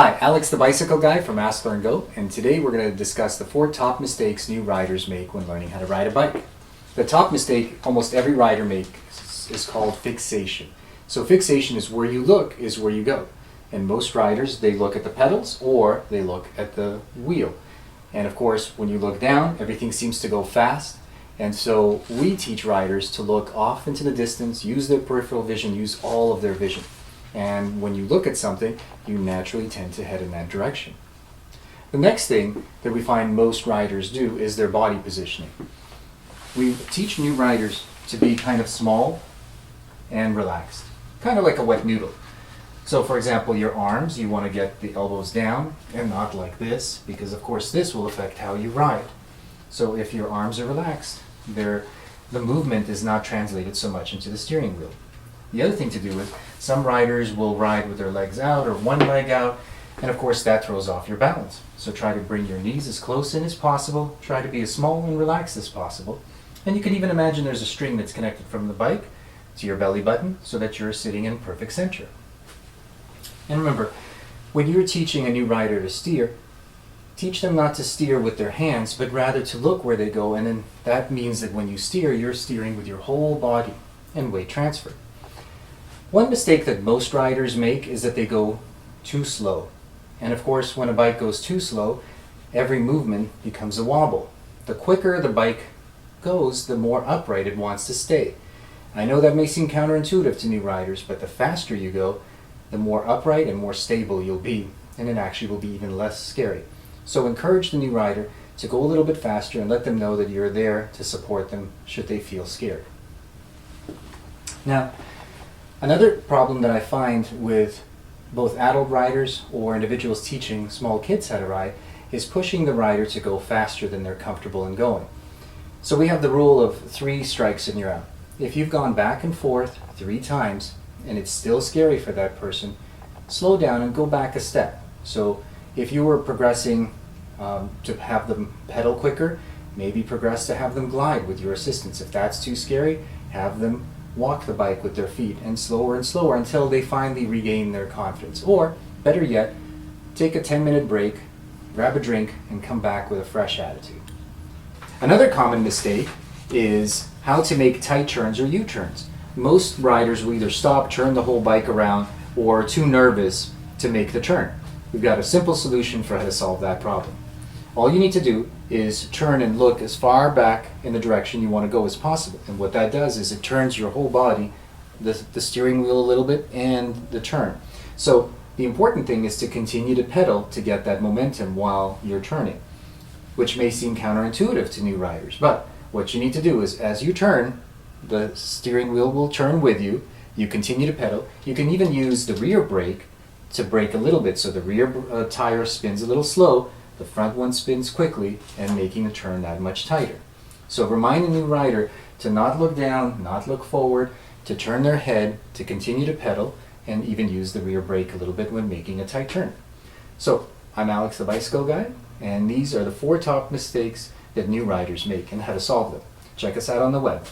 Hi, Alex the Bicycle Guy from Ask Learn Go, and today we're going to discuss the 4 top mistakes new riders make when learning how to ride a bike. The top mistake almost every rider makes is called fixation. So fixation is where you look is where you go. And most riders, they look at the pedals or they look at the wheel. And of course, when you look down, everything seems to go fast. And so we teach riders to look off into the distance, use their peripheral vision, use all of their vision. And when you look at something, you naturally tend to head in that direction. The next thing that we find most riders do is their body positioning. We teach new riders to be kind of small and relaxed, kind of like a wet noodle. So for example, your arms, you want to get the elbows down and not like this, because of course this will affect how you ride. So if your arms are relaxed, the movement is not translated so much into the steering wheel. The other thing to do is some riders will ride with their legs out or one leg out, and of course that throws off your balance. So try to bring your knees as close in as possible, try to be as small and relaxed as possible. And you can even imagine there's a string that's connected from the bike to your belly button so that you're sitting in perfect center. And remember, when you're teaching a new rider to steer, teach them not to steer with their hands, but rather to look where they go, and then that means that when you steer, you're steering with your whole body and weight transfer. One mistake that most riders make is that they go too slow. And of course, when a bike goes too slow, every movement becomes a wobble. The quicker the bike goes, the more upright it wants to stay. I know that may seem counterintuitive to new riders, but the faster you go, the more upright and more stable you'll be, and it actually will be even less scary. So encourage the new rider to go a little bit faster and let them know that you're there to support them should they feel scared. Now, another problem that I find with both adult riders or individuals teaching small kids how to ride is pushing the rider to go faster than they're comfortable in going. So we have the rule of 3 strikes and you're out. If you've gone back and forth 3 times and it's still scary for that person, slow down and go back a step. So if you were progressing to have them pedal quicker, maybe progress to have them glide with your assistance. If that's too scary, have them walk the bike with their feet and slower until they finally regain their confidence. Or, better yet, take a 10-minute break, grab a drink, and come back with a fresh attitude. Another common mistake is how to make tight turns or U-turns. Most riders will either stop, turn the whole bike around, or are too nervous to make the turn. We've got a simple solution for how to solve that problem. All you need to do is turn and look as far back in the direction you want to go as possible. And what that does is it turns your whole body, the steering wheel a little bit, and the turn. So the important thing is to continue to pedal to get that momentum while you're turning, which may seem counterintuitive to new riders. But what you need to do is as you turn, the steering wheel will turn with you. You continue to pedal. You can even use the rear brake to brake a little bit so the rear tire spins a little slow, the front one spins quickly, and making the turn that much tighter. So remind the new rider to not look down, not look forward, to turn their head, to continue to pedal, and even use the rear brake a little bit when making a tight turn. So I'm Alex the Bicycle Guy, and these are the 4 top mistakes that new riders make and how to solve them. Check us out on the web.